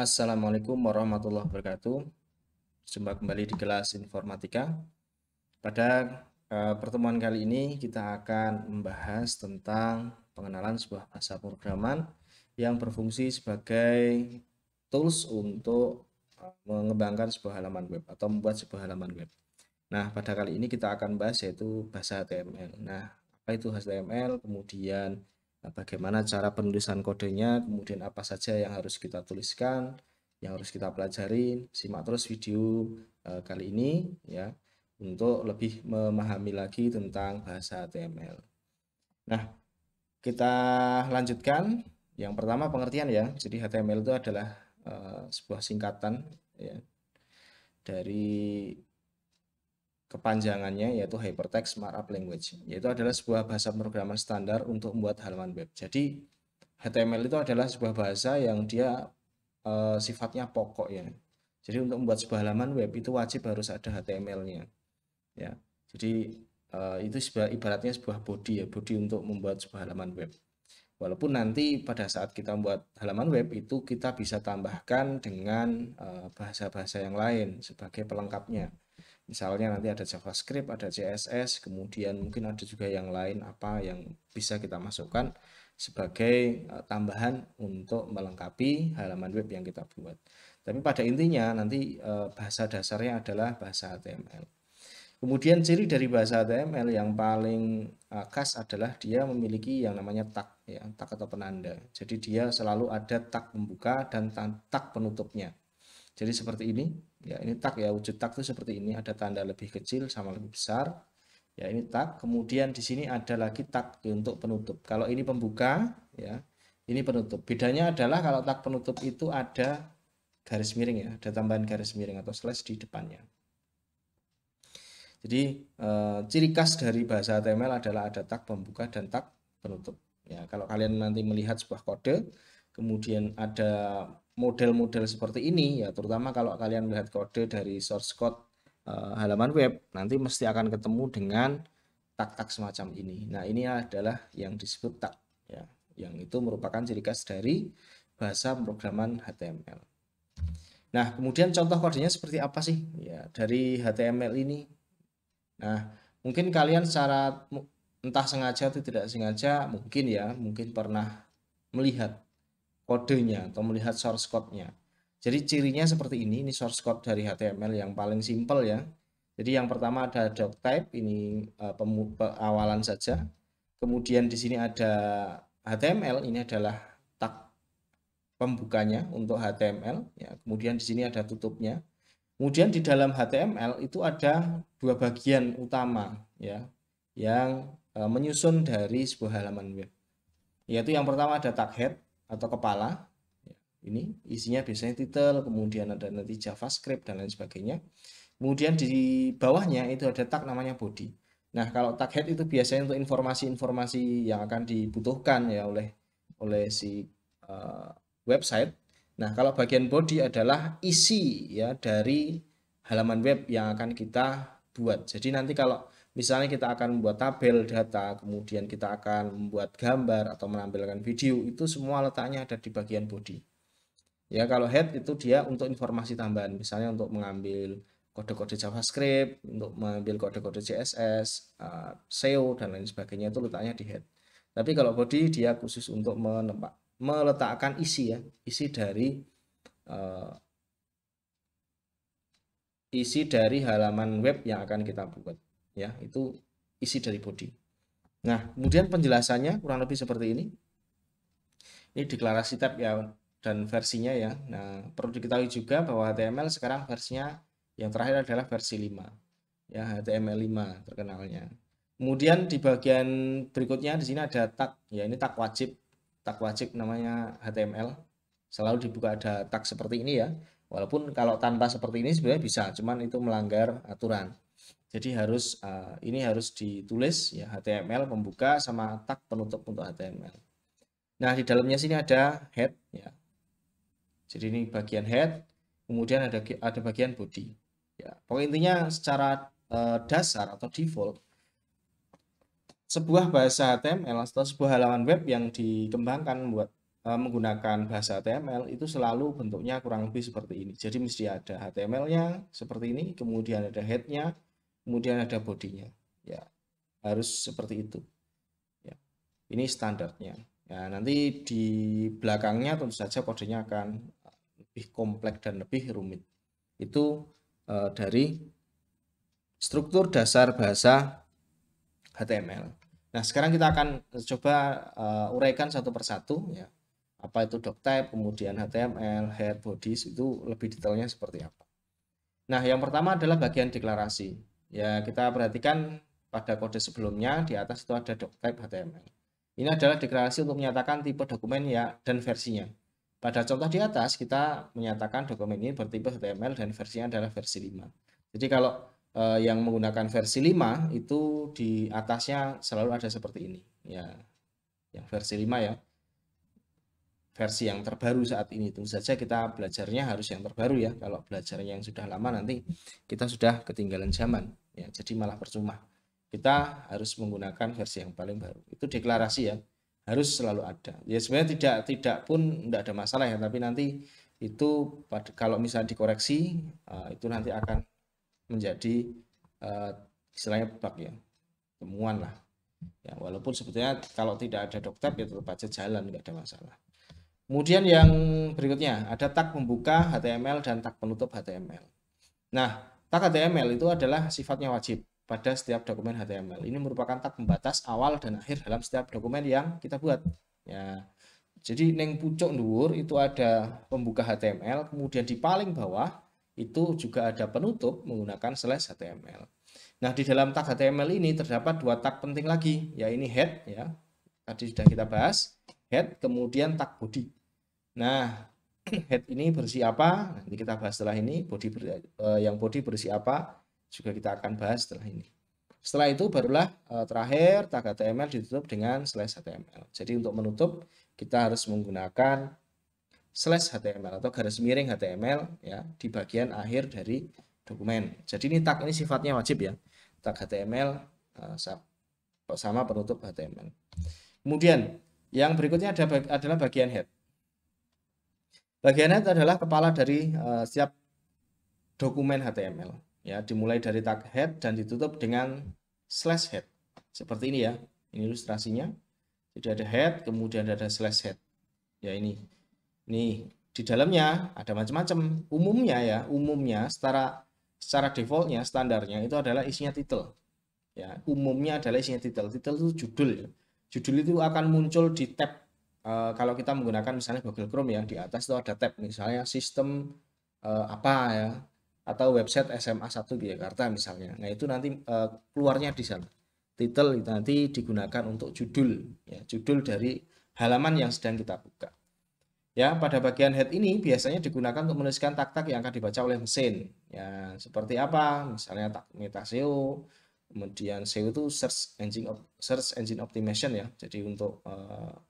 Assalamualaikum warahmatullahi wabarakatuh. Jumpa kembali di kelas informatika. Pada pertemuan kali ini kita akan membahas tentang pengenalan sebuah bahasa pemrograman yang berfungsi sebagai tools untuk mengembangkan sebuah halaman web atau membuat sebuah halaman web. Nah, pada kali ini kita akan bahas yaitu bahasa HTML. Nah, apa itu HTML? Kemudian bagaimana cara penulisan kodenya, kemudian apa saja yang harus kita tuliskan, yang harus kita pelajarin. Simak terus video kali ini ya untuk lebih memahami lagi tentang bahasa HTML. Nah, kita lanjutkan. Yang pertama pengertian ya. Jadi HTML itu adalah sebuah singkatan ya dari kepanjangannya yaitu Hypertext Markup Language, yaitu adalah sebuah bahasa pemrograman standar untuk membuat halaman web. Jadi HTML itu adalah sebuah bahasa yang dia sifatnya pokok ya. Jadi untuk membuat sebuah halaman web itu wajib harus ada HTML-nya ya. Jadi itu ibaratnya sebuah body ya, body untuk membuat sebuah halaman web. Walaupun nanti pada saat kita membuat halaman web itu kita bisa tambahkan dengan bahasa-bahasa yang lain sebagai pelengkapnya. Misalnya nanti ada JavaScript, ada CSS, kemudian mungkin ada juga yang lain apa yang bisa kita masukkan sebagai tambahan untuk melengkapi halaman web yang kita buat. Tapi pada intinya nanti bahasa dasarnya adalah bahasa HTML. Kemudian ciri dari bahasa HTML yang paling khas adalah dia memiliki yang namanya tag ya, tag atau penanda. Jadi dia selalu ada tag pembuka dan tag penutupnya. Jadi seperti ini, ya ini tag ya, wujud tag itu seperti ini, ada tanda lebih kecil sama lebih besar. Ya ini tag, kemudian di sini ada lagi tag untuk penutup. Kalau ini pembuka, ya ini penutup. Bedanya adalah kalau tag penutup itu ada garis miring ya, ada tambahan garis miring atau slash di depannya. Jadi ciri khas dari bahasa HTML adalah ada tag pembuka dan tag penutup. Ya, kalau kalian nanti melihat sebuah kode, kemudian ada model-model seperti ini, ya terutama kalau kalian melihat kode dari source code halaman web, nanti mesti akan ketemu dengan tag-tag semacam ini. Nah, ini adalah yang disebut tag, ya, yang itu merupakan ciri khas dari bahasa pemrograman HTML. Nah, kemudian contoh kodenya seperti apa sih? Ya, dari HTML ini. Nah, mungkin kalian secara entah sengaja atau tidak sengaja mungkin pernah melihat kodenya atau melihat source code-nya. Jadi cirinya seperti ini source code dari HTML yang paling simpel ya. Jadi yang pertama ada doctype, ini awalan saja. Kemudian di sini ada HTML, ini adalah tag pembukanya untuk HTML ya. Kemudian di sini ada tutupnya. Kemudian di dalam HTML itu ada dua bagian utama ya yang menyusun dari sebuah halaman web. Yaitu yang pertama ada tag head atau kepala. Ini isinya biasanya title, kemudian ada nanti JavaScript dan lain sebagainya. Kemudian di bawahnya itu ada tag namanya body. Nah, kalau tag head itu biasanya untuk informasi-informasi yang akan dibutuhkan ya oleh si website. Nah, kalau bagian body adalah isi ya dari halaman web yang akan kita buat. Jadi nanti kalau misalnya kita akan membuat tabel data, kemudian kita akan membuat gambar atau menampilkan video, itu semua letaknya ada di bagian body. Ya, kalau head itu dia untuk informasi tambahan, misalnya untuk mengambil kode-kode JavaScript, untuk mengambil kode-kode CSS, SEO dan lain sebagainya itu letaknya di head. Tapi kalau body dia khusus untuk meletakkan isi ya, isi dari halaman web yang akan kita buat ya, itu isi dari body. Nah, kemudian penjelasannya kurang lebih seperti ini. Ini deklarasi tab ya dan versinya ya. Nah, perlu diketahui juga bahwa HTML sekarang versinya yang terakhir adalah versi 5. Ya, HTML 5 terkenalnya. Kemudian di bagian berikutnya di sini ada tag. Ya, ini tag wajib. Tag wajib namanya HTML. Selalu dibuka ada tag seperti ini ya. Walaupun kalau tanpa seperti ini sebenarnya bisa, cuman itu melanggar aturan. Jadi ini harus ditulis ya HTML pembuka sama tag penutup untuk HTML. Nah, di dalamnya sini ada head ya. Jadi ini bagian head, kemudian ada bagian body. Ya, pokoknya intinya secara dasar atau default sebuah bahasa HTML atau sebuah halaman web yang dikembangkan menggunakan bahasa HTML itu selalu bentuknya kurang lebih seperti ini. Jadi mesti ada HTML-nya seperti ini, kemudian ada head-nya, kemudian ada body-nya. Ya, harus seperti itu. Ya, ini standarnya. Ya, nanti di belakangnya tentu saja kodenya akan lebih kompleks dan lebih rumit. Itu dari struktur dasar bahasa HTML. Nah, sekarang kita akan coba uraikan satu persatu ya. Apa itu doctype, kemudian HTML, head, bodies, itu lebih detailnya seperti apa. Nah, yang pertama adalah bagian deklarasi. Ya, kita perhatikan pada kode sebelumnya di atas itu ada doctype HTML. Ini adalah deklarasi untuk menyatakan tipe dokumen ya dan versinya. Pada contoh di atas kita menyatakan dokumen ini bertipe HTML dan versinya adalah versi 5. Jadi kalau yang menggunakan versi 5 itu di atasnya selalu ada seperti ini. Ya, yang versi 5 ya. Versi yang terbaru saat ini. Tentu saja kita belajarnya harus yang terbaru ya. Kalau belajarnya yang sudah lama nanti kita sudah ketinggalan zaman ya. Jadi malah percuma. Kita harus menggunakan versi yang paling baru. Itu deklarasi ya. Harus selalu ada. Ya sebenarnya tidak pun tidak ada masalah ya, tapi nanti itu kalau misalnya dikoreksi itu nanti akan menjadi istilahnya bug ya. Temuan lah. Ya, walaupun sebetulnya kalau tidak ada doctype ya tetap aja jalan, nggak ada masalah. Kemudian yang berikutnya ada tag pembuka HTML dan tag penutup HTML. Nah, tag HTML itu adalah sifatnya wajib pada setiap dokumen HTML. Ini merupakan tag pembatas awal dan akhir dalam setiap dokumen yang kita buat. Ya, jadi neng pucuk dhuwur itu ada pembuka HTML, kemudian di paling bawah itu juga ada penutup menggunakan slash HTML. Nah, di dalam tag HTML ini terdapat dua tag penting lagi, ya ini head ya. Tadi sudah kita bahas, head kemudian tag body. Nah, head ini berisi apa? Nanti kita bahas setelah ini. Yang body berisi apa? Juga kita akan bahas setelah ini. Setelah itu barulah terakhir tag HTML ditutup dengan slash HTML. Jadi untuk menutup kita harus menggunakan slash HTML atau garis miring HTML ya di bagian akhir dari dokumen. Jadi ini tag ini sifatnya wajib ya. Tag HTML sama penutup HTML. Kemudian yang berikutnya adalah bagian head. Bagian head adalah kepala dari setiap dokumen HTML. Ya, dimulai dari tag head dan ditutup dengan slash head. Seperti ini ya. Ini ilustrasinya. Jadi ada head, kemudian ada slash head. Ya ini. Nih, di dalamnya ada macam-macam. Umumnya secara defaultnya, standarnya itu adalah isinya title. Ya, umumnya adalah isinya title. Title itu judul ya. Judul itu akan muncul di tab. Kalau kita menggunakan misalnya Google Chrome ya, di atas itu ada tab misalnya sistem apa ya, atau website SMA 1 Jakarta misalnya. Nah itu nanti keluarnya di sana. Title itu nanti digunakan untuk judul ya, judul dari halaman yang sedang kita buka. Ya, pada bagian head ini biasanya digunakan untuk menuliskan tag-tag yang akan dibaca oleh mesin. Ya, seperti apa? Misalnya tag meta SEO, kemudian SEO itu search engine optimization ya. Jadi untuk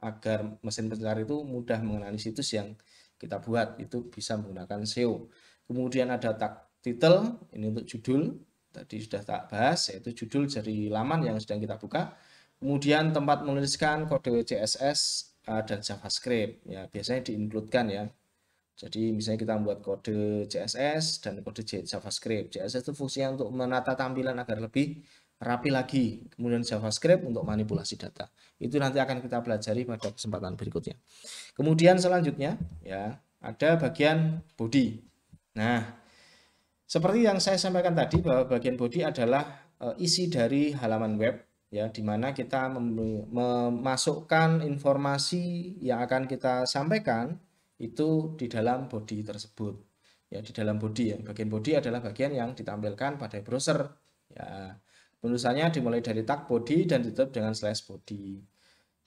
agar mesin pencari itu mudah mengenali situs yang kita buat, itu bisa menggunakan SEO. Kemudian ada tag title, ini untuk judul. Tadi sudah tak bahas, yaitu judul dari laman yang sedang kita buka. Kemudian tempat menuliskan kode CSS dan JavaScript ya, biasanya di-include-kan ya. Jadi misalnya kita membuat kode CSS dan kode JavaScript. CSS itu fungsinya untuk menata tampilan agar lebih rapi lagi. Kemudian JavaScript untuk manipulasi data. Itu nanti akan kita pelajari pada kesempatan berikutnya. Kemudian selanjutnya ya, ada bagian body. Nah, seperti yang saya sampaikan tadi bahwa bagian body adalah isi dari halaman web ya, di mana kita memasukkan informasi yang akan kita sampaikan itu di dalam body tersebut ya, di dalam body ya. Bagian body adalah bagian yang ditampilkan pada browser ya. Penulisannya dimulai dari tag body dan ditutup dengan slash body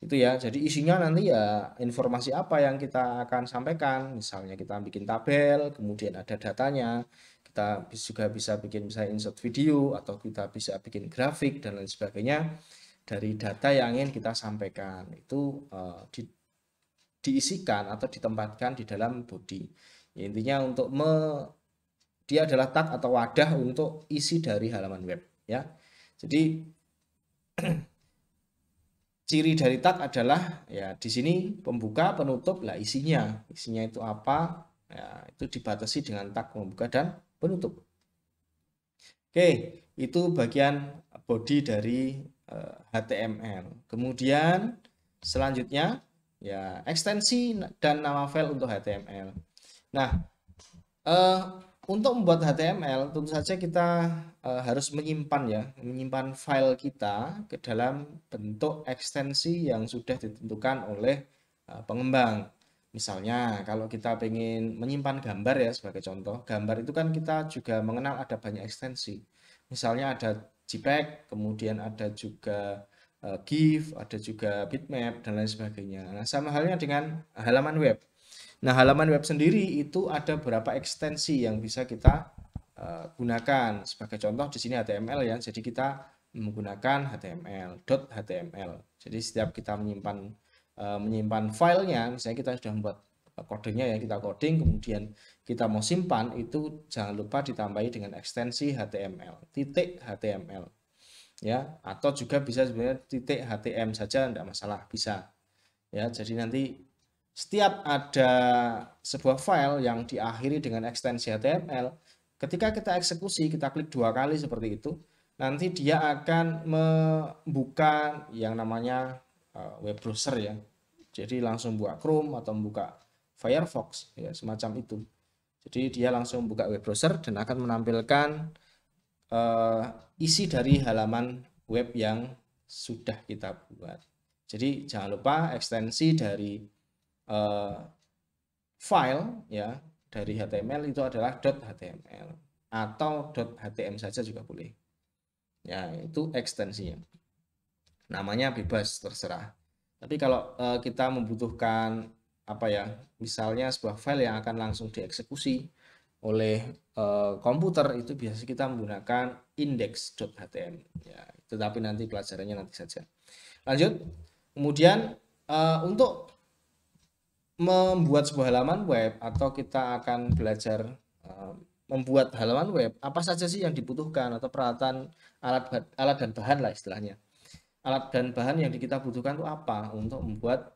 itu ya. Jadi isinya nanti ya informasi apa yang kita akan sampaikan, misalnya kita bikin tabel kemudian ada datanya, kita juga bisa bikin misalnya insert video atau kita bisa bikin grafik dan lain sebagainya dari data yang ingin kita sampaikan. Itu diisikan atau ditempatkan di dalam body ya, intinya untuk dia adalah tag atau wadah untuk isi dari halaman web ya. Jadi ciri dari tag adalah ya di sini pembuka, penutup, lah isinya itu apa, ya itu dibatasi dengan tag pembuka dan penutup. Oke, itu bagian body dari HTML. Kemudian selanjutnya ya ekstensi dan nama file untuk HTML. Nah, eh, untuk membuat HTML tentu saja kita harus menyimpan file kita ke dalam bentuk ekstensi yang sudah ditentukan oleh pengembang. Misalnya kalau kita ingin menyimpan gambar ya sebagai contoh, gambar itu kan kita juga mengenal ada banyak ekstensi. Misalnya ada JPEG, kemudian ada juga GIF, ada juga bitmap dan lain sebagainya. Nah, sama halnya dengan halaman web. Nah, halaman web sendiri itu ada beberapa ekstensi yang bisa kita gunakan. Sebagai contoh di sini HTML ya. Jadi kita menggunakan HTML. Jadi setiap kita menyimpan filenya, misalnya kita sudah membuat kodenya ya, kita coding, kemudian kita mau simpan, itu jangan lupa ditambahi dengan ekstensi HTML, titik HTML ya, atau juga bisa sebenarnya titik HTM saja tidak masalah, bisa ya. Jadi nanti setiap ada sebuah file yang diakhiri dengan ekstensi HTML, ketika kita eksekusi, kita klik 2 kali seperti itu, nanti dia akan membuka yang namanya web browser ya. Jadi langsung buka Chrome atau membuka Firefox ya, semacam itu. Jadi dia langsung buka web browser dan akan menampilkan isi dari halaman web yang sudah kita buat. Jadi jangan lupa ekstensi dari file ya dari HTML itu adalah .html atau .htm saja juga boleh. Ya, itu ekstensinya. Namanya bebas terserah. Tapi kalau kita membutuhkan apa ya, misalnya sebuah file yang akan langsung dieksekusi oleh komputer, itu biasanya kita menggunakan index.htm ya, tetapi nanti pelajarannya nanti saja. Lanjut. Kemudian untuk membuat sebuah halaman web atau kita akan belajar membuat halaman web, apa saja sih yang dibutuhkan atau peralatan alat dan bahan lah istilahnya. Alat dan bahan yang kita butuhkan itu apa untuk membuat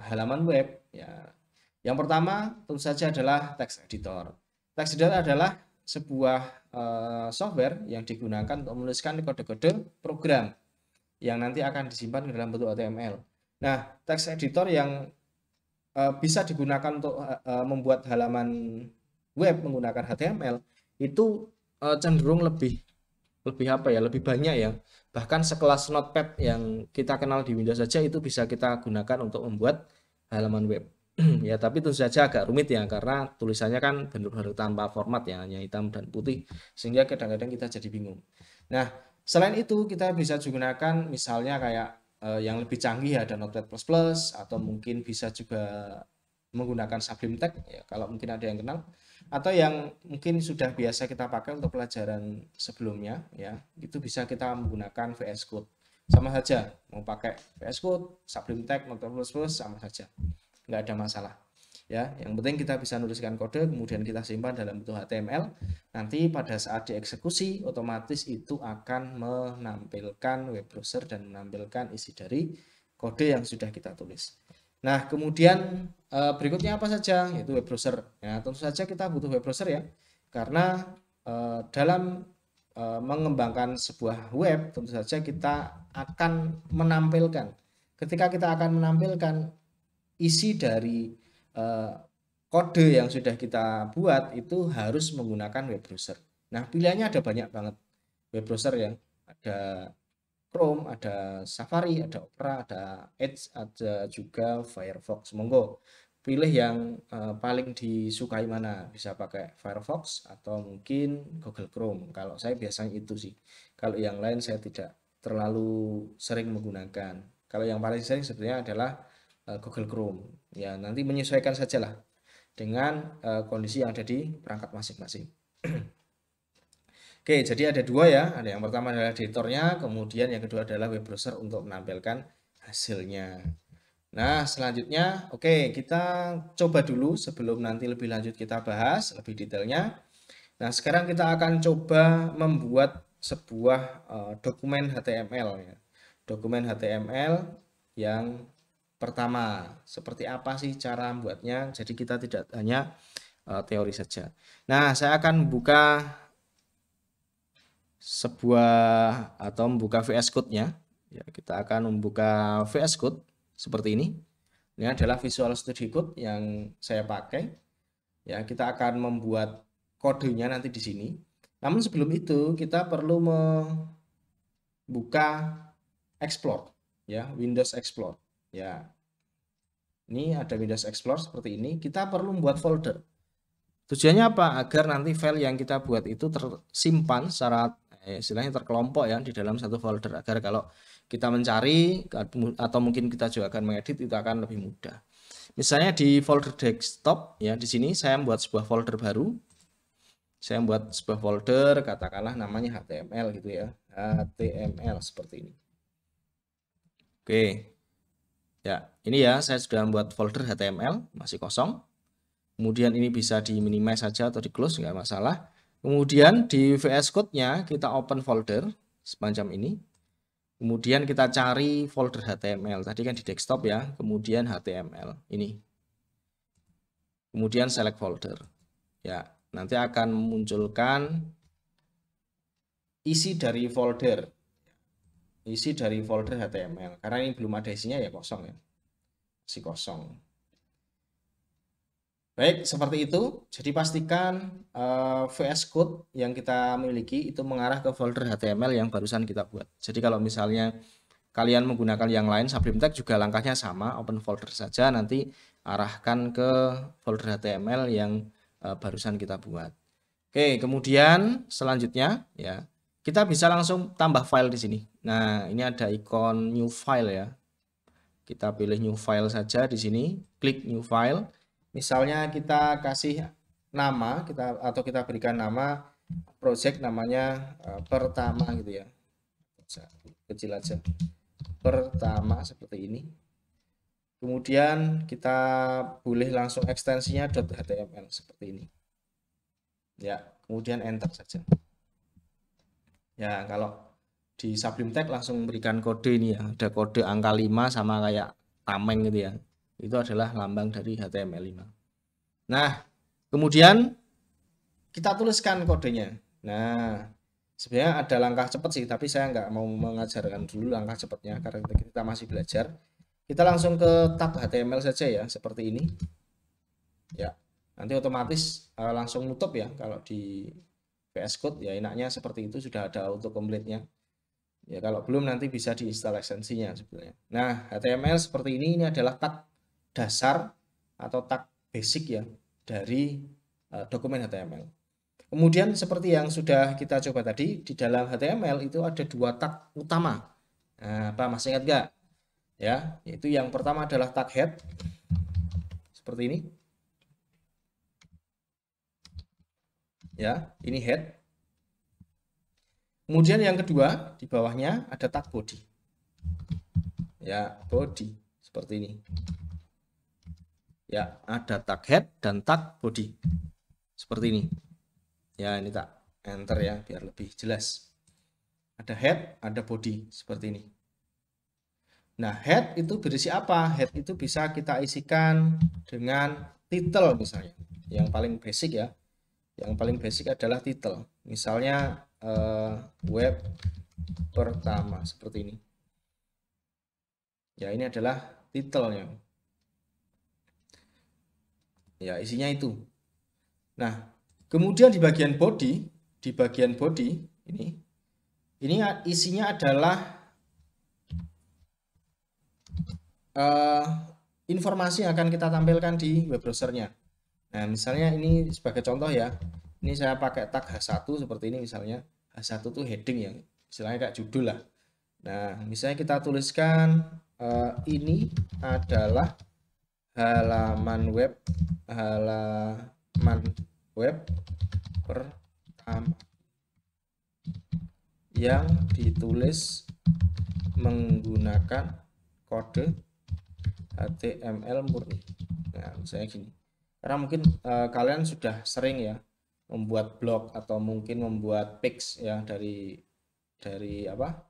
halaman web ya. Yang pertama tentu saja adalah text editor. Text editor adalah sebuah software yang digunakan untuk menuliskan kode-kode program yang nanti akan disimpan ke dalam bentuk HTML. Nah, text editor yang bisa digunakan untuk membuat halaman web menggunakan HTML itu cenderung lebih apa ya, lebih banyak ya. Bahkan sekelas Notepad yang kita kenal di Windows saja itu bisa kita gunakan untuk membuat halaman web. Ya, tapi tentu saja agak rumit ya, karena tulisannya kan benar-benar tanpa format ya, hanya hitam dan putih, sehingga kadang-kadang kita jadi bingung. Nah, selain itu kita bisa gunakan misalnya kayak yang lebih canggih ada Notepad++, atau mungkin bisa juga menggunakan Sublime Text ya, kalau mungkin ada yang kenal, atau yang mungkin sudah biasa kita pakai untuk pelajaran sebelumnya ya, itu bisa kita menggunakan VS Code. Sama saja, mau pakai VS Code, Sublime Text, Notepad++, sama saja, nggak ada masalah ya. Yang penting kita bisa nuliskan kode, kemudian kita simpan dalam bentuk HTML. Nanti pada saat dieksekusi otomatis itu akan menampilkan web browser dan menampilkan isi dari kode yang sudah kita tulis. Nah, kemudian berikutnya apa saja, yaitu web browser. Ya, tentu saja kita butuh web browser ya, karena dalam mengembangkan sebuah web tentu saja kita akan menampilkan, ketika kita akan menampilkan isi dari kode yang sudah kita buat itu harus menggunakan web browser. Nah, pilihannya ada banyak banget web browser ya. Ada Chrome, ada Safari, ada Opera, ada Edge, ada juga Firefox. Monggo pilih yang paling disukai mana. Bisa pakai Firefox atau mungkin Google Chrome. Kalau saya biasanya itu sih. Kalau yang lain saya tidak terlalu sering menggunakan. Kalau yang paling sering sebenarnya adalah Google Chrome. Ya, nanti menyesuaikan sajalah dengan kondisi yang ada di perangkat masing-masing. Oke, jadi ada dua ya. Ada yang pertama adalah editornya, kemudian yang kedua adalah web browser untuk menampilkan hasilnya. Nah, selanjutnya, oke, kita coba dulu sebelum nanti lebih lanjut kita bahas lebih detailnya. Nah, sekarang kita akan coba membuat sebuah dokumen HTML ya. Dokumen HTML yang pertama. Seperti apa sih cara membuatnya? Jadi kita tidak hanya teori saja. Nah, saya akan buka sebuah atau membuka VS Code-nya. Ya, kita akan membuka VS Code seperti ini. Ini adalah Visual Studio Code yang saya pakai. Ya, kita akan membuat kodenya nanti di sini. Namun sebelum itu kita perlu membuka Explore, ya, Windows Explore. Ya, ini ada Windows Explore seperti ini. Kita perlu membuat folder. Tujuannya apa? Agar nanti file yang kita buat itu tersimpan secara istilahnya terkelompok ya di dalam satu folder, agar kalau kita mencari atau mungkin kita juga akan mengedit itu akan lebih mudah. Misalnya di folder desktop ya, di sini saya membuat sebuah folder baru. Saya membuat sebuah folder, katakanlah namanya HTML gitu ya. HTML seperti ini. Oke. Ya, ini ya saya sudah membuat folder HTML, masih kosong. Kemudian ini bisa di minimize saja atau di close, nggak masalah. Kemudian di VS Code-nya kita open folder semacam ini. Kemudian kita cari folder HTML. Tadi kan di desktop ya, kemudian HTML ini. Kemudian select folder. Ya, nanti akan memunculkan isi dari folder. Isi dari folder HTML. Karena ini belum ada isinya ya kosong ya. Masih kosong. Baik, seperti itu. Jadi pastikan VS Code yang kita miliki itu mengarah ke folder HTML yang barusan kita buat. Jadi kalau misalnya kalian menggunakan yang lain, Sublime Text juga langkahnya sama, open folder saja, nanti arahkan ke folder HTML yang barusan kita buat. Oke, kemudian selanjutnya ya, kita bisa langsung tambah file di sini. Nah, ini ada ikon new file ya. Kita pilih new file saja di sini, klik new file. Misalnya kita kasih nama, kita berikan nama project namanya pertama gitu ya. Kecil aja. Pertama seperti ini. Kemudian kita boleh langsung ekstensinya .html seperti ini. Ya, kemudian enter saja. Ya, kalau di Sublime Text langsung memberikan kode ini ya. Ada kode angka 5 sama kayak tameng gitu ya. Itu adalah lambang dari HTML5. Nah, kemudian kita tuliskan kodenya. Nah, sebenarnya ada langkah cepat sih, tapi saya nggak mau mengajarkan dulu langkah cepatnya karena kita masih belajar. Kita langsung ke tab HTML saja ya, seperti ini. Ya, nanti otomatis langsung nutup ya. Kalau di VS Code ya enaknya seperti itu, sudah ada autocomplete-nya. Ya, kalau belum nanti bisa diinstal ekstensinya sebenarnya. Nah, HTML seperti ini adalah tag dasar atau tag basic ya dari dokumen HTML. Kemudian seperti yang sudah kita coba tadi, di dalam HTML itu ada dua tag utama. Nah, apa masih ingat nggak? Ya, yaitu yang pertama adalah tag head seperti ini. Ya, ini head. Kemudian yang kedua, di bawahnya ada tag body. Ya, body seperti ini. Ya, ada tag head dan tag body. Seperti ini. Ya, ini tak enter ya biar lebih jelas. Ada head, ada body seperti ini. Nah, head itu berisi apa? Head itu bisa kita isikan dengan title misalnya. Yang paling basic ya. Yang paling basic adalah title. Misalnya web pertama seperti ini. Ya, ini adalah titelnya. Ya, isinya itu. Nah, kemudian di bagian body ini isinya adalah informasi yang akan kita tampilkan di web browsernya. Nah, misalnya ini sebagai contoh ya. Ini saya pakai tag H1 seperti ini misalnya. H1 itu heading ya, istilahnya kayak judul lah. Nah, misalnya kita tuliskan ini adalah halaman web pertama yang ditulis menggunakan kode HTML murni. Nah, misalnya gini. Karena mungkin kalian sudah sering ya membuat blog atau mungkin membuat page ya dari apa?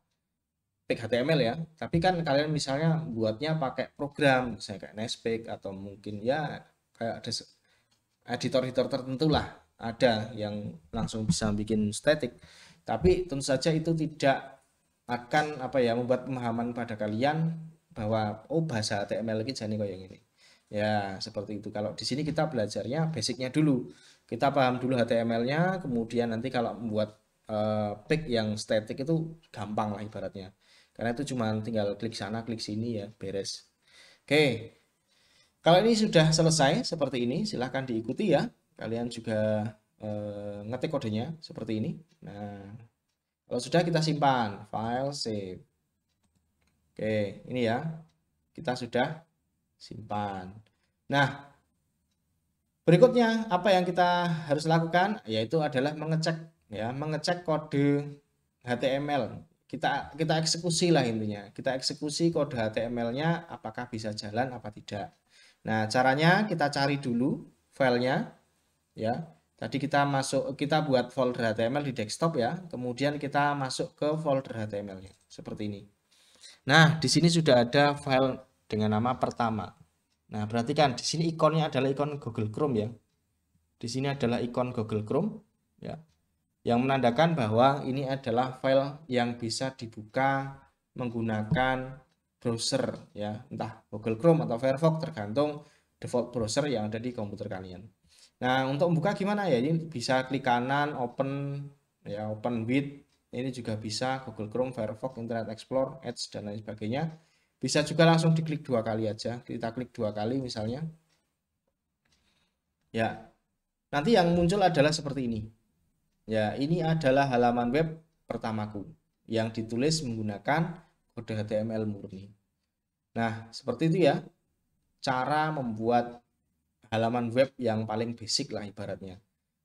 page HTML ya. Tapi kan kalian misalnya buatnya pakai program, misalnya kayak Nextpage atau mungkin ya kayak ada editor-editor tertentu lah, ada yang langsung bisa bikin static. Tapi tentu saja itu tidak akan apa ya membuat pemahaman pada kalian bahwa oh bahasa HTML ini jadi kayak gini. Ya, seperti itu. Kalau di sini kita belajarnya basicnya dulu. Kita paham dulu HTML-nya, kemudian nanti kalau membuat page yang static itu gampang lah ibaratnya. Karena itu cuma tinggal klik sana, klik sini ya, beres. Oke. Kalau ini sudah selesai seperti ini, silahkan diikuti ya. Kalian juga ngetik kodenya seperti ini. Nah, kalau sudah kita simpan, file save. Oke, ini ya. Kita sudah simpan. Nah, berikutnya apa yang kita harus lakukan yaitu adalah mengecek kode HTML. Kita eksekusi lah intinya. Kita eksekusi kode HTML-nya apakah bisa jalan apa tidak. Nah, caranya kita cari dulu filenya ya. Tadi kita buat folder HTML di desktop ya. Kemudian kita masuk ke folder HTML-nya seperti ini. Nah, di sini sudah ada file dengan nama pertama. Nah, perhatikan di sini ikonnya adalah ikon Google Chrome ya. Di sini adalah ikon Google Chrome ya. Yang menandakan bahwa ini adalah file yang bisa dibuka menggunakan browser ya, entah Google Chrome atau Firefox tergantung default browser yang ada di komputer kalian. Nah, untuk membuka gimana ya? Ini bisa klik kanan, open ya, open with. Ini juga bisa Google Chrome, Firefox, Internet Explorer, Edge dan lain sebagainya. Bisa juga langsung diklik 2 kali aja. Kita klik 2 kali misalnya. Ya. Nanti yang muncul adalah seperti ini. Ya, ini adalah halaman web pertamaku yang ditulis menggunakan kode HTML murni. Nah, seperti itu ya. Cara membuat halaman web yang paling basic lah ibaratnya.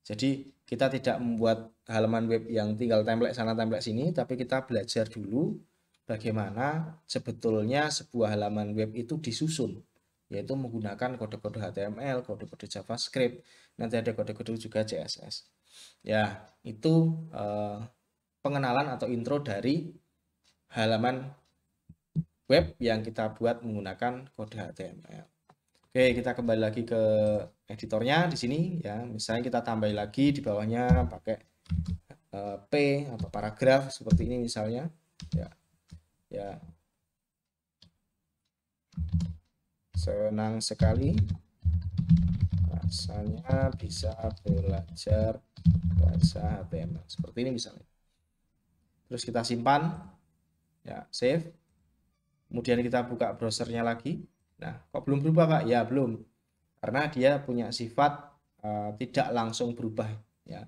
Jadi kita tidak membuat halaman web yang tinggal template sana template sini, tapi kita belajar dulu bagaimana sebetulnya sebuah halaman web itu disusun, yaitu menggunakan kode-kode HTML, kode-kode JavaScript, nanti ada kode-kode juga CSS. Ya, itu pengenalan atau intro dari halaman web yang kita buat menggunakan kode HTML. Oke, kita kembali lagi ke editornya di sini ya. Misalnya kita tambah lagi di bawahnya pakai P atau paragraf seperti ini misalnya. Ya. Ya. Senang sekali rasanya bisa belajar bahasa HTML. Seperti ini misalnya. Terus kita simpan. Ya, save. Kemudian kita buka browsernya lagi. Nah, kok belum berubah Pak? Ya, belum. Karena dia punya sifat tidak langsung berubah ya.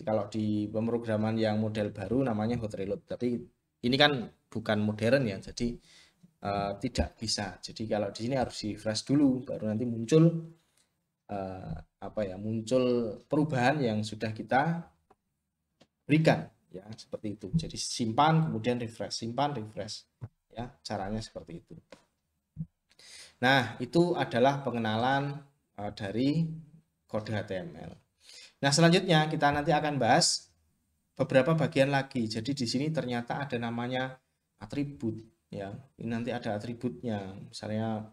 Kalau di pemrograman yang model baru namanya hot reload, tapi ini kan bukan modern ya, jadi tidak bisa. Jadi kalau di sini harus di refresh dulu baru nanti muncul muncul perubahan yang sudah kita berikan ya, seperti itu. Jadi simpan kemudian refresh, simpan refresh ya, caranya seperti itu. Nah, itu adalah pengenalan dari kode HTML. Nah, selanjutnya kita nanti akan bahas beberapa bagian lagi. Jadi di sini ternyata ada namanya atribut ya. Ini nanti ada atributnya. Misalnya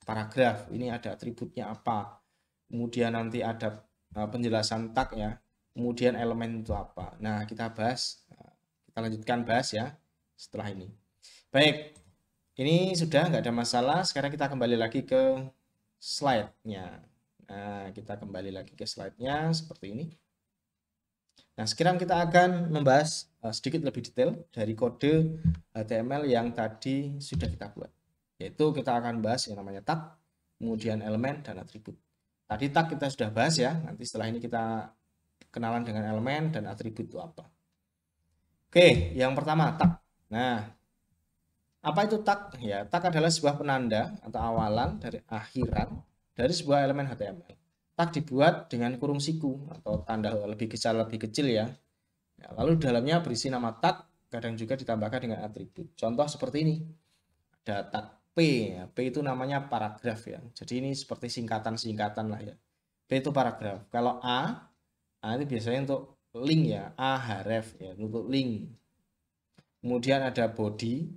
paragraf, ini ada atributnya apa. Kemudian nanti ada penjelasan tag ya. Kemudian elemen itu apa. Nah, kita bahas, kita lanjutkan bahas ya setelah ini. Baik, ini sudah nggak ada masalah. Sekarang kita kembali lagi ke slide-nya. Nah, kita kembali lagi ke slide-nya seperti ini. Nah, sekarang kita akan membahas sedikit lebih detail dari kode HTML yang tadi sudah kita buat. Yaitu kita akan bahas yang namanya tag, kemudian elemen, dan atribut. Tadi tag kita sudah bahas ya, nanti setelah ini kita kenalan dengan elemen dan atribut itu apa. Oke, yang pertama tag. Nah, apa itu tag? Ya, tag adalah sebuah penanda atau awalan dari akhiran dari sebuah elemen HTML. Tag dibuat dengan kurung siku atau tanda lebih kecil ya. Lalu dalamnya berisi nama tag, kadang juga ditambahkan dengan atribut. Contoh seperti ini. Ada tag P, ya. P itu namanya paragraf ya. Jadi ini seperti singkatan-singkatan lah ya. P itu paragraf. Kalau A itu biasanya untuk link ya, A href ya, untuk link. kemudian ada body,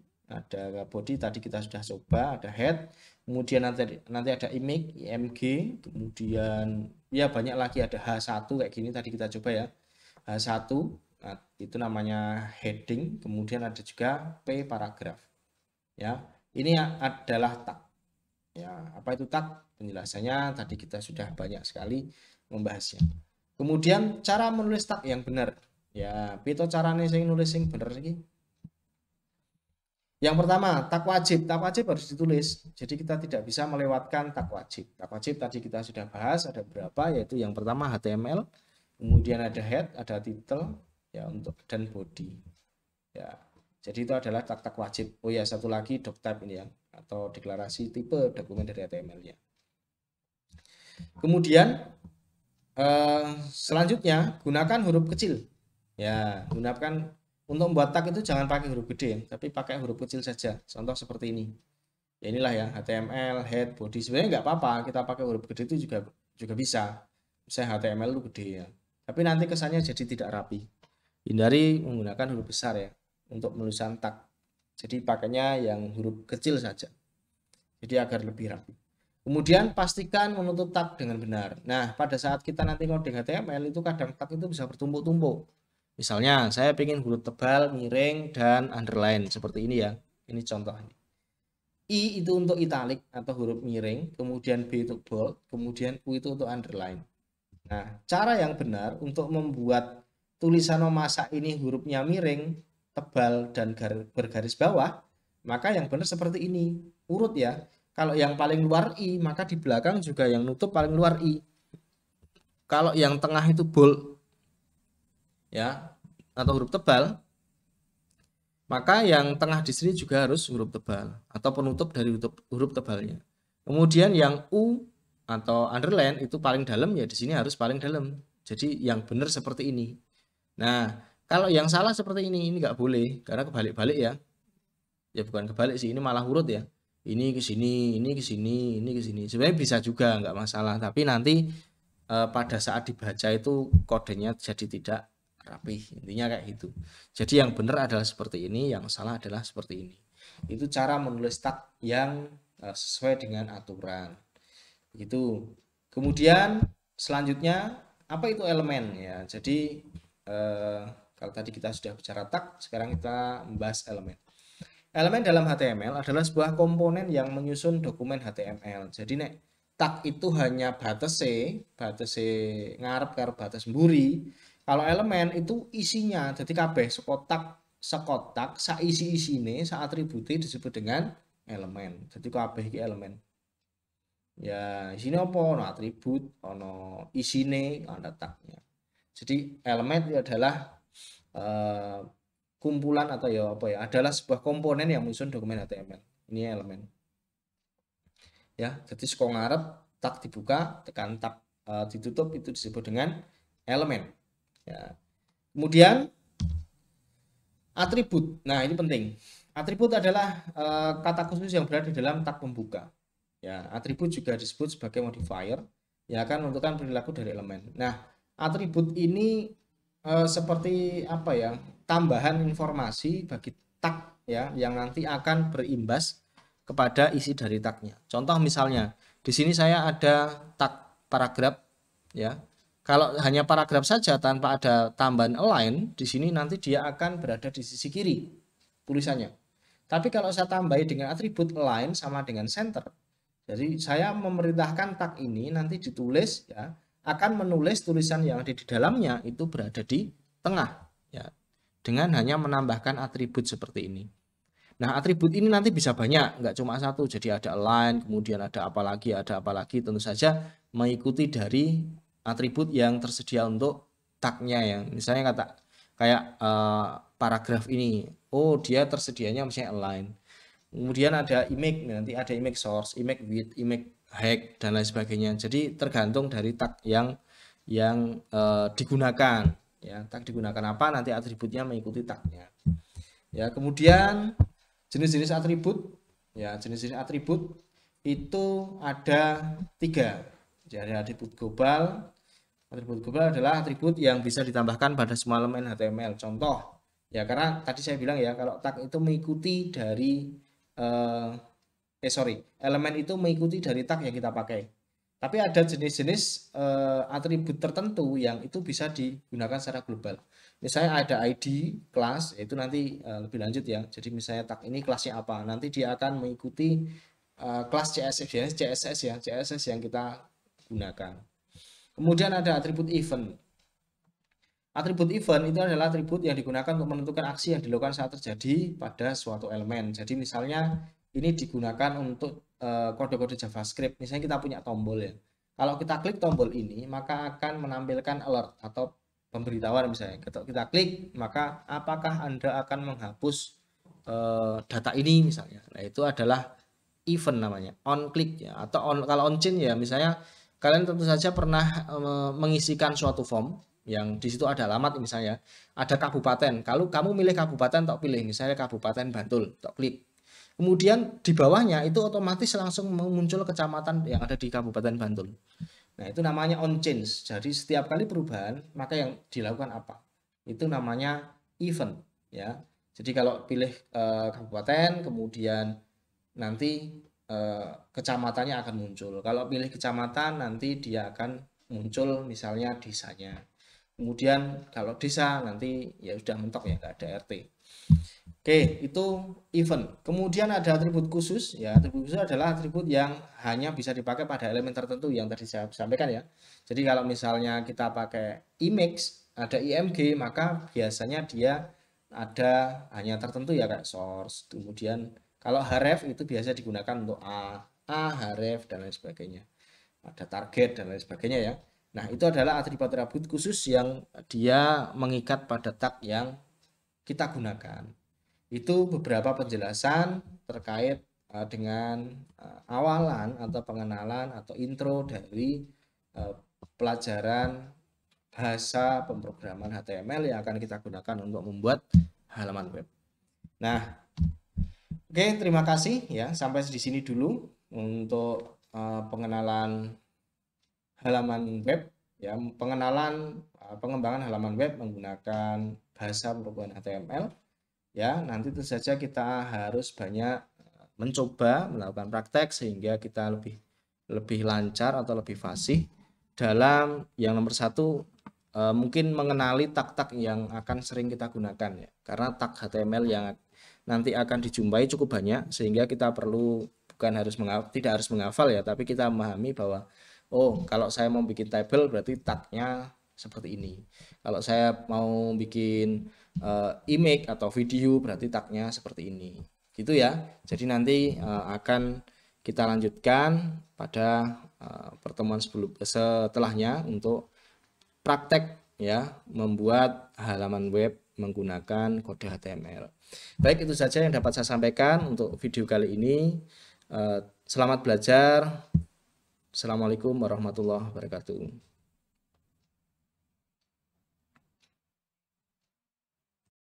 tadi kita sudah coba, ada head, kemudian nanti ada image, img, kemudian ya banyak lagi, ada H1 kayak gini tadi kita coba ya, H1, nah, itu namanya heading, kemudian ada juga P paragraf. Ya, ini adalah tag. Ya, apa itu tag? Penjelasannya tadi kita sudah banyak sekali membahasnya. Kemudian cara menulis tag yang benar. Ya, pito carane sing nulis sing bener iki. Yang pertama, tag wajib. Tag wajib harus ditulis. Jadi kita tidak bisa melewatkan tag wajib. Tag wajib tadi kita sudah bahas, ada berapa, yaitu yang pertama HTML, kemudian ada head, ada title, ya untuk dan body. Ya. Jadi itu adalah tag-tag wajib. Oh ya, satu lagi doctype ini ya, atau deklarasi tipe dokumen dari HTML-nya. Kemudian selanjutnya gunakan huruf kecil. Ya, gunakan untuk membuat tag itu jangan pakai huruf gede, tapi pakai huruf kecil saja. Contoh seperti ini. Ya inilah ya, HTML, head, body. Sebenarnya nggak apa-apa, kita pakai huruf gede itu juga bisa. Misalnya HTML itu gede ya. Tapi nanti kesannya jadi tidak rapi. Hindari menggunakan huruf besar ya untuk penulisan tag. Jadi pakainya yang huruf kecil saja. Jadi agar lebih rapi. Kemudian pastikan menutup tag dengan benar. Nah, pada saat kita nanti coding HTML itu kadang tag itu bisa bertumpuk-tumpuk. Misalnya, saya ingin huruf tebal, miring, dan underline seperti ini ya. Ini contohnya. I itu untuk italic atau huruf miring, kemudian B itu bold, kemudian U itu untuk underline. Nah, cara yang benar untuk membuat tulisan memasak ini hurufnya miring, tebal, dan bergaris bawah, maka yang benar seperti ini. Urut ya. Kalau yang paling luar I, maka di belakang juga yang nutup paling luar I. Kalau yang tengah itu bold ya, atau huruf tebal, maka yang tengah di sini juga harus huruf tebal atau penutup dari huruf tebalnya. Kemudian yang U atau underline itu paling dalam, ya di sini harus paling dalam. Jadi yang benar seperti ini. Nah, kalau yang salah seperti ini nggak boleh karena kebalik-balik ya. Ya bukan kebalik sih, ini malah urut ya. Ini ke sini, ini ke sini, ini ke sini. Sebenarnya bisa juga, nggak masalah. Tapi nanti pada saat dibaca itu kodenya jadi tidak rapi. Intinya kayak gitu. Jadi yang benar adalah seperti ini, yang salah adalah seperti ini. Itu cara menulis tag yang sesuai dengan aturan. Itu. Kemudian selanjutnya apa itu elemen ya. Jadi kalau tadi kita sudah bicara tag, sekarang kita membahas elemen. Elemen dalam HTML adalah sebuah komponen yang menyusun dokumen HTML. Jadi nek tag itu hanya batase ngarep karo batas mburi. Kalau elemen itu isinya, jadi kabeh sekotak sa isi-isine, sa atribute disebut dengan elemen. Jadi kabeh iki elemen. Ya, isine apa? Ono atribut, ono isine, ada tagnya. Jadi elemen itu adalah kumpulan atau ya apa ya, adalah sebuah komponen yang menyusun dokumen HTML. Ini elemen. Ya, jadi saka ngarep tag dibuka, tekan tag ditutup itu disebut dengan elemen. Ya. Kemudian atribut. Nah, ini penting. Atribut adalah kata khusus yang berada di dalam tag pembuka. Ya, atribut juga disebut sebagai modifier yang akan menentukan perilaku dari elemen. Nah, atribut ini seperti apa ya, tambahan informasi bagi tag ya yang nanti akan berimbas kepada isi dari tagnya. Contoh misalnya di sini saya ada tag paragraf ya. Kalau hanya paragraf saja tanpa ada tambahan align, di sini nanti dia akan berada di sisi kiri tulisannya. Tapi kalau saya tambahi dengan atribut align sama dengan center, jadi saya memerintahkan tag ini nanti ditulis ya, akan menulis tulisan yang ada di dalamnya itu berada di tengah ya, dengan hanya menambahkan atribut seperti ini. Nah, atribut ini nanti bisa banyak, nggak cuma satu. Jadi ada align, kemudian ada apa lagi, tentu saja mengikuti dari atribut yang tersedia untuk tagnya ya. Misalnya kayak paragraf ini, oh dia tersedianya misalnya align. Kemudian ada image, nanti ada image source, image width, image height dan lain sebagainya. Jadi tergantung dari tag yang digunakan ya. Tag digunakan apa, nanti atributnya mengikuti tagnya. Ya, kemudian jenis-jenis atribut ya, jenis-jenis atribut itu ada 3. Jadi atribut global. Atribut global adalah atribut yang bisa ditambahkan pada semua elemen HTML. Contoh Ya, karena tadi saya bilang ya, kalau tag itu mengikuti dari elemen itu mengikuti dari tag yang kita pakai. Tapi ada jenis-jenis atribut tertentu yang itu bisa digunakan secara global. Misalnya ada ID kelas, itu nanti lebih lanjut ya. Jadi misalnya tag ini kelasnya apa, nanti dia akan mengikuti kelas CSS ya, CSS yang kita gunakan. Kemudian ada atribut event. Atribut event itu adalah atribut yang digunakan untuk menentukan aksi yang dilakukan saat terjadi pada suatu elemen. Jadi misalnya ini digunakan untuk kode-kode JavaScript. Misalnya kita punya tombol ya. Kalau kita klik tombol ini, maka akan menampilkan alert atau pemberitahuan misalnya. Kita klik, maka apakah Anda akan menghapus data ini misalnya. Nah, itu adalah event namanya. On click ya, atau kalau on chain ya, misalnya kalian tentu saja pernah mengisikan suatu form yang di situ ada alamat misalnya, ada kabupaten. Kalau kamu milih kabupaten, tok pilih misalnya Kabupaten Bantul, tok klik. Kemudian di bawahnya itu otomatis langsung muncul kecamatan yang ada di Kabupaten Bantul. Nah, itu namanya on change. Jadi setiap kali perubahan, maka yang dilakukan apa? Itu namanya event ya. Jadi kalau pilih kabupaten, kemudian nanti kecamatannya akan muncul. Kalau pilih kecamatan, nanti dia akan muncul misalnya desanya. Kemudian kalau desa nanti ya sudah mentok ya, nggak ada RT. Oke, itu event. Kemudian ada atribut khusus ya. Atribut khusus adalah atribut yang hanya bisa dipakai pada elemen tertentu yang tadi saya sampaikan ya. Jadi kalau misalnya kita pakai image, ada img, maka biasanya dia ada hanya tertentu ya, kayak source. Kemudian kalau href itu biasa digunakan untuk href dan lain sebagainya. Ada target dan lain sebagainya ya. Nah, itu adalah atribut-atribut khusus yang dia mengikat pada tag yang kita gunakan. Itu beberapa penjelasan terkait dengan awalan atau pengenalan atau intro dari pelajaran bahasa pemrograman HTML yang akan kita gunakan untuk membuat halaman web. Nah, oke, terima kasih ya. Sampai di sini dulu untuk pengenalan halaman web ya, pengembangan halaman web menggunakan bahasa pemrograman HTML ya. Nanti tentu saja kita harus banyak mencoba melakukan praktek sehingga kita lebih lancar atau lebih fasih dalam yang nomor satu, mungkin mengenali tag-tag yang akan sering kita gunakan ya, karena tag HTML yang nanti akan dijumpai cukup banyak sehingga kita perlu tidak harus menghafal ya, tapi kita memahami bahwa oh, kalau saya mau bikin table berarti tagnya seperti ini. Kalau saya mau bikin image atau video berarti tagnya seperti ini. Gitu ya. Jadi nanti akan kita lanjutkan pada pertemuan setelahnya untuk praktek ya, membuat halaman web menggunakan kode HTML. Baik, itu saja yang dapat saya sampaikan untuk video kali ini. Selamat belajar. Assalamualaikum warahmatullahi wabarakatuh.